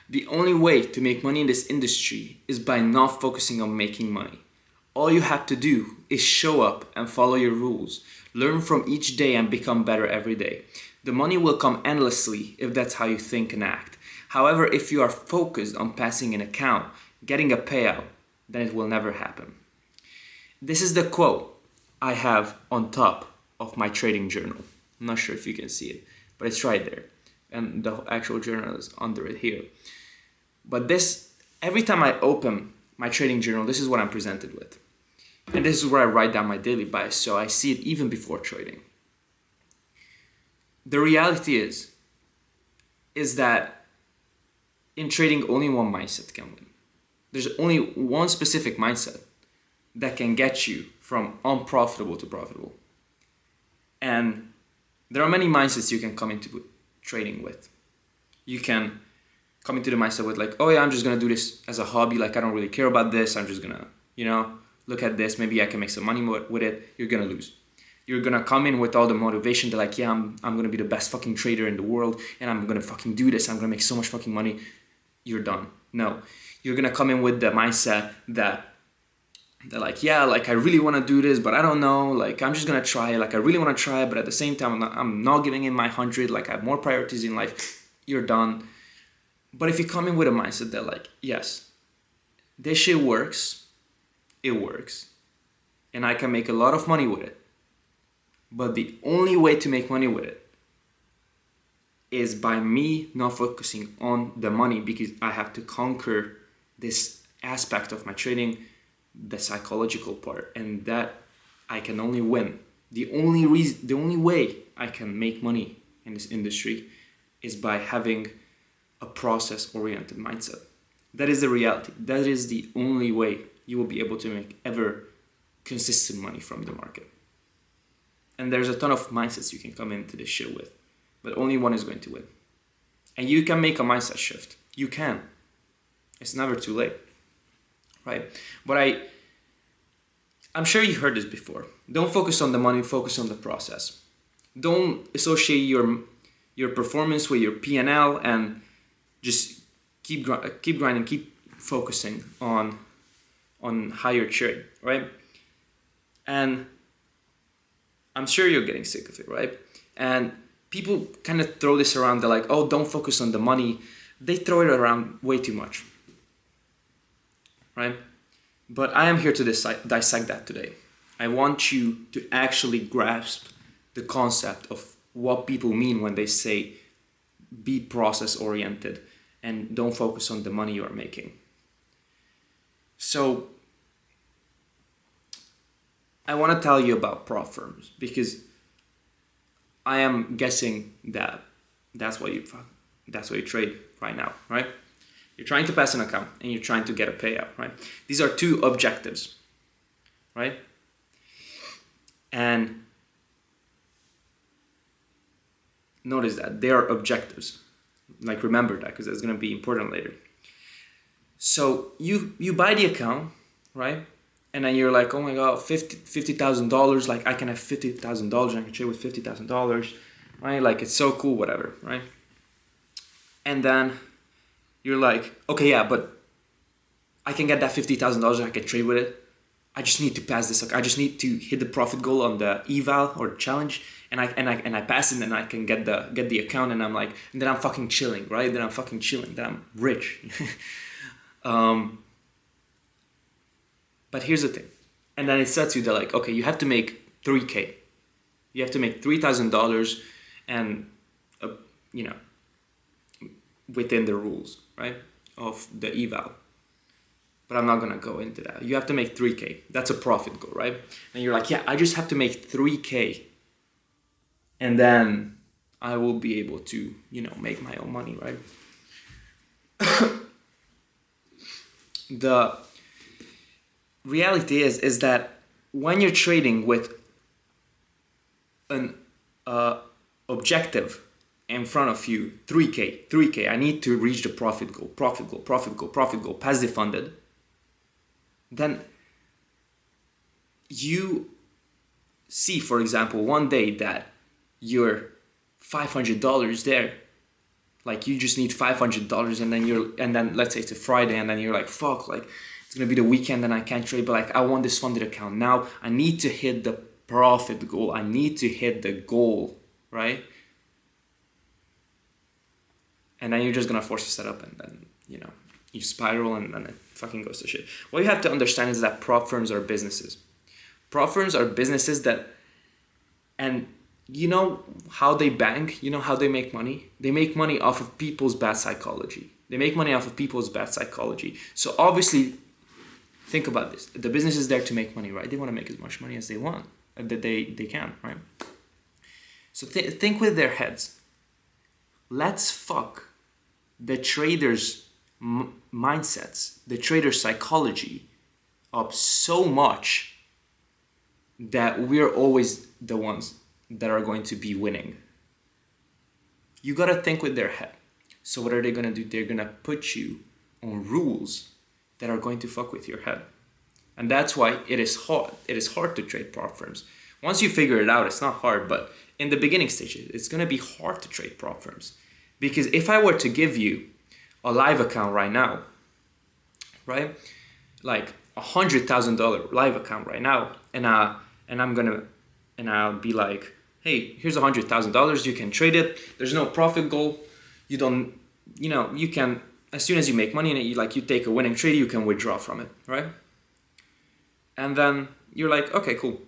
The only way to make money in this industry is by not focusing on making money. All you have to do is show up and follow your rules. Learn from each day and become better every day. The money will come endlessly if that's how you think and act. However, if you are focused on passing an account, getting a payout, then it will never happen. This is the quote I have on top of my trading journal. I'm not sure if you can see it, but it's right there. And the actual journal is under it here. But this, every time I open my trading journal, this is what I'm presented with. And this is where I write down my daily bias, so I see it even before trading. The reality is that in trading, only one mindset can win. There's only one specific mindset that can get you from unprofitable to profitable. And there are many mindsets you can come into trading with. You can come into the mindset with like, oh yeah, I'm just gonna do this as a hobby. Like I don't really care about this. I'm just gonna, look at this. Maybe I can make some money with it. You're gonna lose. You're gonna come in with all the motivation that like, yeah, I'm gonna be the best fucking trader in the world and I'm gonna fucking do this. I'm gonna make so much fucking money. You're done. No, you're gonna come in with the mindset that they're like, yeah, like I really want to do this, but I don't know. Like I'm just gonna try it. Like I really want to try it, but at the same time, I'm not giving in my 100. Like I have more priorities in life. You're done. But if you come in with a mindset that like, yes, this shit works, it works, and I can make a lot of money with it. But the only way to make money with it is by me not focusing on the money, because I have to conquer this aspect of my trading, the psychological part, and that I can only win. The only way I can make money in this industry is by having a process-oriented mindset. That is the reality. That is the only way you will be able to make ever consistent money from the market. And there's a ton of mindsets you can come into this shit with, but only one is going to win. And you can make a mindset shift. You can. It's never too late. Right? But I'm sure you heard this before. Don't focus on the money, focus on the process. Don't associate your performance with your P&L and just keep grinding, keep focusing on higher trade, right? And I'm sure you're getting sick of it, right? And people kind of throw this around. They're like, oh, don't focus on the money. They throw it around way too much, right? But I am here to dissect that today. I want you to actually grasp the concept of what people mean when they say be process oriented and don't focus on the money you are making. So I want to tell you about prop firms because I am guessing that that's what you trade right now, right? You're trying to pass an account and you're trying to get a payout, right? These are two objectives, right? And notice that they are objectives. Like remember that because that's going to be important later. So you buy the account, right? And then you're like, oh my God, $50,000. Like I can have $50,000 and I can trade with $50,000, right? Like it's so cool, whatever, right? And then you're like, okay, yeah, but I can get that $50,000 and I can trade with it. I just need to pass this. I just need to hit the profit goal on the eval or the challenge, and I pass it, and I can get the account, and I'm like, and then I'm fucking chilling, right? Then I'm fucking chilling. Then I'm rich. But here's the thing, and then it sets you there like, okay, you have to make $3,000. You have to make $3,000, and within the rules, right, of the eval. But I'm not gonna go into that. You have to make $3,000. That's a profit goal, right? And you're like, yeah, I just have to make $3,000, and then I will be able to, make my own money, right? The reality is that when you're trading with an objective in front of you, $3,000, I need to reach the profit goal, pass the funded, then you see, for example, one day that your $500 there Like you just need $500 and then let's say it's a Friday and then you're like, fuck, like it's gonna be the weekend and I can't trade, but like I want this funded account. Now I need to hit the profit goal. I need to hit the goal, right? And then you're just gonna force a setup and then, you spiral and then it fucking goes to shit. What you have to understand is that prop firms are businesses. Prop firms are businesses that, and you know how they bank, you know how they make money? They make money off of people's bad psychology. So obviously, think about this. The business is there to make money, right? They want to make as much money as they want, that they can, right? So think with their heads. Let's fuck the traders' mindsets, the trader's psychology up so much that we're always the ones that are going to be winning. You gotta think with their head. So what are they gonna do? They're gonna put you on rules that are going to fuck with your head. And that's why it is hard. It is hard to trade prop firms. Once you figure it out, it's not hard, but in the beginning stages, it's gonna be hard to trade prop firms. Because if I were to give you a live account right now, right? Like $100,000 live account right now, and I'll be like, hey, here's $100,000, you can trade it. There's no profit goal. You don't, you can, as soon as you make money in it, you take a winning trade, you can withdraw from it, right? And then you're like, okay, cool.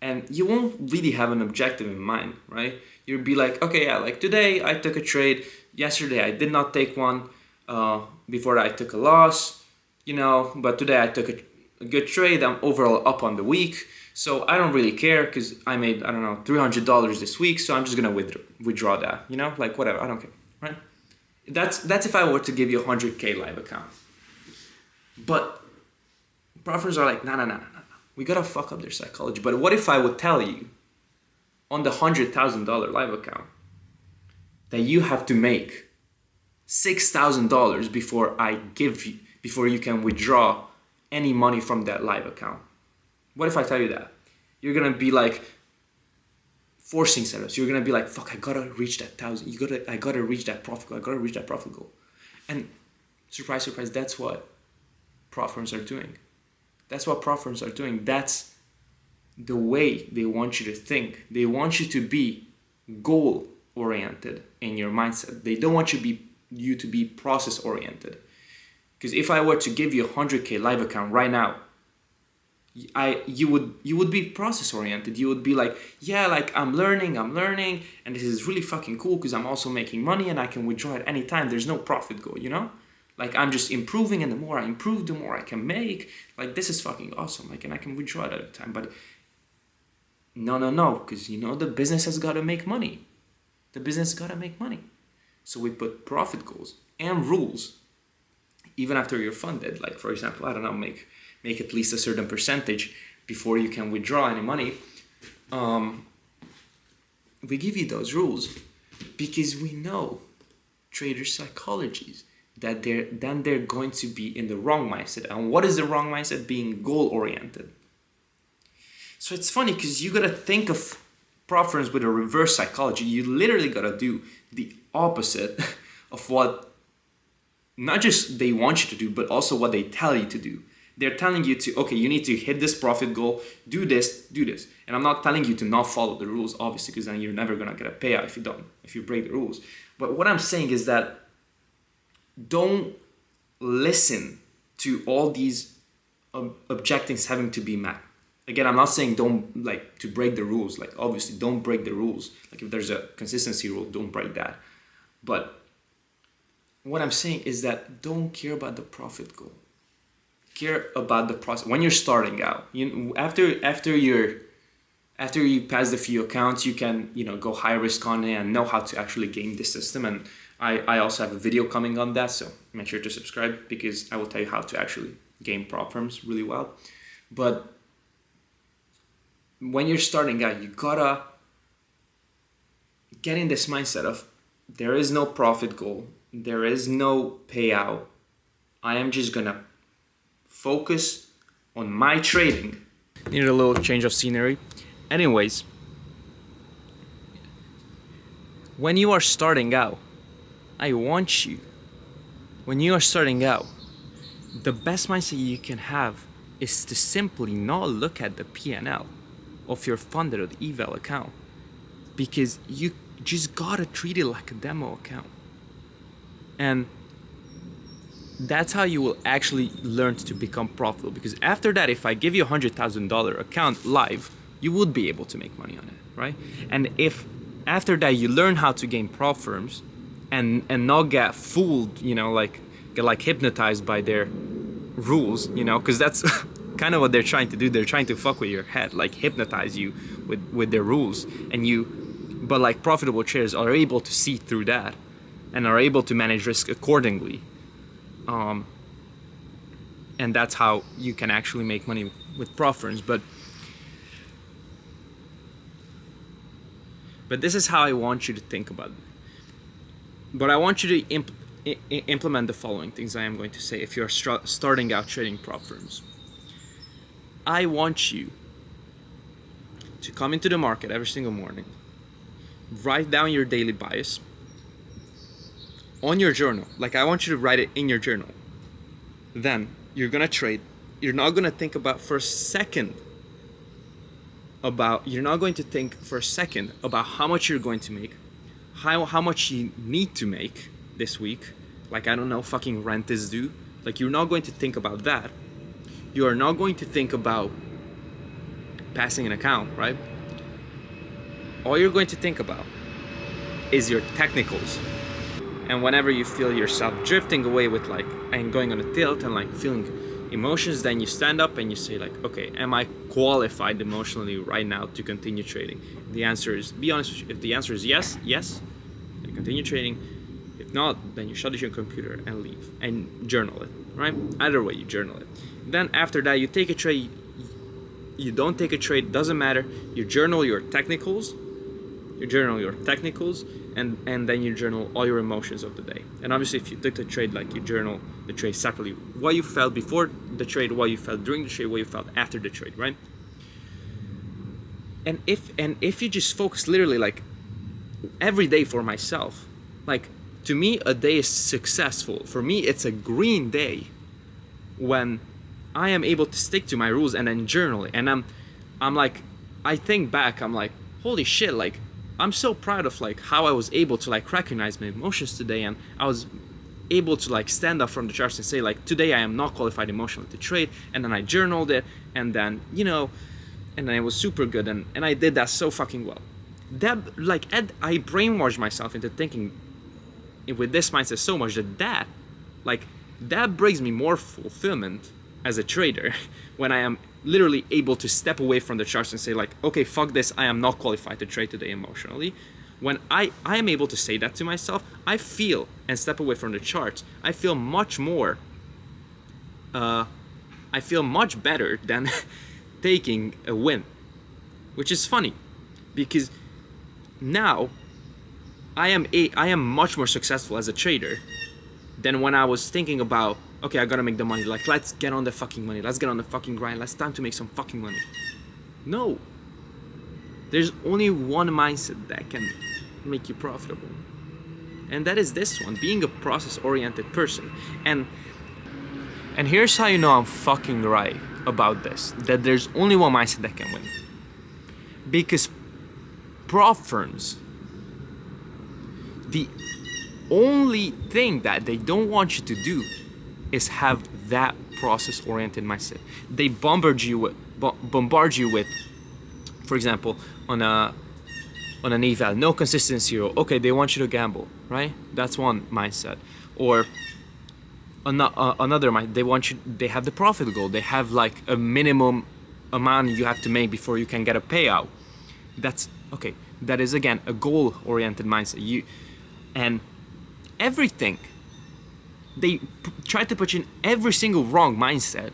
And you won't really have an objective in mind, right? You'll be like, okay, yeah, like today I took a trade. Yesterday I did not take one. Before I took a loss, but today I took a good trade. I'm overall up on the week. So I don't really care because I made, I don't know, $300 this week. So I'm just going to withdraw that, like whatever. I don't care, right? That's if I were to give you a 100K live account. But professors are like, no. We got to fuck up their psychology. But what if I would tell you on the $100,000 live account that you have to make $6,000 before you can withdraw any money from that live account? What if I tell you that? You're gonna be like forcing setups. You're gonna be like, fuck, I gotta reach that 1,000. I gotta reach that profit goal. I gotta reach that profit goal. And surprise, surprise, that's what prop firms are doing. That's That's the way they want you to think. They want you to be goal oriented in your mindset. They don't want you to be process oriented. Because if I were to give you a 100K live account right now, you would be process oriented. You would be like, yeah, like I'm learning, and this is really fucking cool because I'm also making money and I can withdraw at any time. There's no profit goal, Like I'm just improving, and the more I improve, the more I can make. Like this is fucking awesome. Like, and I can withdraw at any time. But no, because the business has got to make money. So we put profit goals and rules, even after you're funded. Like for example, I don't know, make at least a certain percentage before you can withdraw any money. We give you those rules because we know traders' psychologies that they're going to be in the wrong mindset. And what is the wrong mindset? Being goal oriented. So it's funny because you gotta think of prop firms with a reverse psychology. You literally gotta do the opposite of what not just they want you to do, but also what they tell you to do. They're telling you to, okay, you need to hit this profit goal, do this. And I'm not telling you to not follow the rules, obviously, because then you're never gonna get a payout if you break the rules. But what I'm saying is that don't listen to all these objectives having to be met. Again, I'm not saying don't to break the rules. Like obviously don't break the rules. Like if there's a consistency rule, don't break that. But what I'm saying is that don't care about the profit goal. Care about the process. When you're starting out, after you pass the few accounts, you can go high risk on it and know how to actually game the system. And I also have a video coming on that, so make sure to subscribe because I will tell you how to actually game prop firms really well. But when you're starting out, you gotta get in this mindset of there is no profit goal, there is no payout. I am just gonna focus on my trading. Need a little change of scenery. Anyways, when you are starting out, I want you, when you are starting out, the best mindset you can have is to simply not look at the P&L of your funded or eval account, because you just gotta treat it like a demo account. And that's how you will actually learn to become profitable. Because after that, if I give you $100,000 account live, you would be able to make money on it, right? And if after that you learn how to gain prop firms and not get fooled, get like hypnotized by their rules, because that's kind of what they're trying to do. They're trying to fuck with your head, like hypnotize you with their rules. But like profitable traders are able to see through that and are able to manage risk accordingly. And that's how you can actually make money with prop firms. But this is how I want you to think about it. But I want you to implement the following things I am going to say if you're starting out trading prop firms. I want you to come into the market every single morning, write down your daily bias on your journal. Like, I want you to write it in your journal. Then you're gonna trade. You're not gonna think about for a second about how much you're going to make, how much you need to make this week. Like, I don't know, fucking rent is due. Like, you're not going to think about that. You are not going to think about passing an account, right? All you're going to think about is your technicals. And whenever you feel yourself drifting away with like, and going on a tilt and like feeling emotions, then you stand up and you say like, okay, am I qualified emotionally right now to continue trading? The answer is, be honest with you, if the answer is yes, then continue trading. If not, then you shut your computer and leave and journal it, right? Either way, you journal it. Then after that, you take a trade, you don't take a trade, doesn't matter. You journal your technicals, and then you journal all your emotions of the day. And obviously, if you took the trade, like, you journal the trade separately. What you felt before the trade, what you felt during the trade, what you felt after the trade, right? And if you just focus literally like every day for myself, like, to me, a day is successful. For me, it's a green day when I am able to stick to my rules and then journal it. And I'm like, I think back, I'm like, holy shit, like, I'm so proud of like how I was able to like recognize my emotions today, and I was able to like stand up from the charts and say like, today I am not qualified emotionally to trade. And then I journaled it, and then and then it was super good, and I did that so fucking well. That I brainwashed myself into thinking with this mindset so much that brings me more fulfillment as a trader when I am literally able to step away from the charts and say like, okay, fuck this, I am not qualified to trade today emotionally. When I am able to say that to myself, I feel, and step away from the charts, I feel much more, I feel much better than taking a win, which is funny, because now I am much more successful as a trader than when I was thinking about, okay, I gotta make the money, like, let's get on the fucking money, let's get on the fucking grind, let's time to make some fucking money. No. There's only one mindset that can make you profitable. And that is this one, being a process-oriented person. And here's how you know I'm fucking right about this, that there's only one mindset that can win. Because prop firms, the only thing that they don't want you to do is have that process-oriented mindset. They bombard you with, for example, on an eval, no consistency rule. Okay, they want you to gamble, right? That's one mindset. Or another mindset, they have the profit goal. They have like a minimum amount you have to make before you can get a payout. That's okay. That is again a goal-oriented mindset. And everything, they try to put you in every single wrong mindset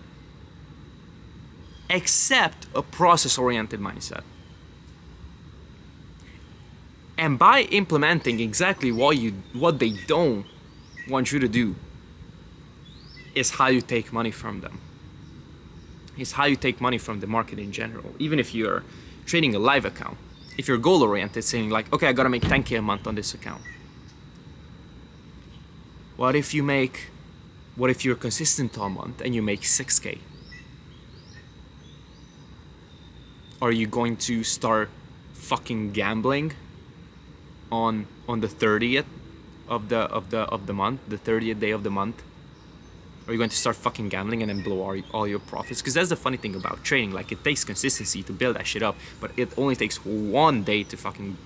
except a process-oriented mindset. And by implementing exactly what they don't want you to do is how you take money from them. It's how you take money from the market in general. Even if you're trading a live account, if you're goal-oriented, saying like, okay, I gotta make 10K a month on this account. What if you're consistent all month and you make 6K? Are you going to start fucking gambling on the 30th of the month, the 30th day of the month? Are you going to start fucking gambling and then blow all your profits? Because that's the funny thing about trading. Like, it takes consistency to build that shit up, but it only takes one day to fucking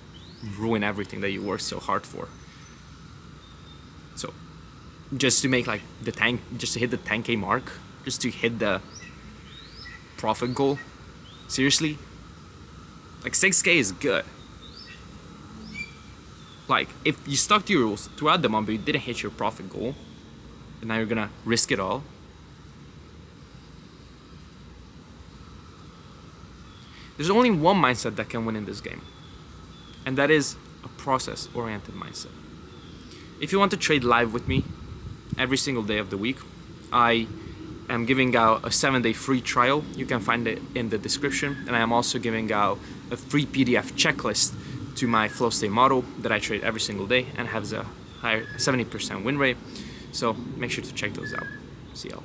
ruin everything that you worked so hard for. So, just to make like just to hit the 10K mark, just to hit the profit goal, seriously? Like, 6K is good. Like, if you stuck to your rules throughout the month but you didn't hit your profit goal, and now you're gonna risk it all. There's only one mindset that can win in this game, and that is a process-oriented mindset. If you want to trade live with me every single day of the week, I am giving out a 7-day free trial. You can find it in the description, and I am also giving out a free PDF checklist to my flow state model that I trade every single day and has a higher 70% win rate. So make sure to check those out. See y'all.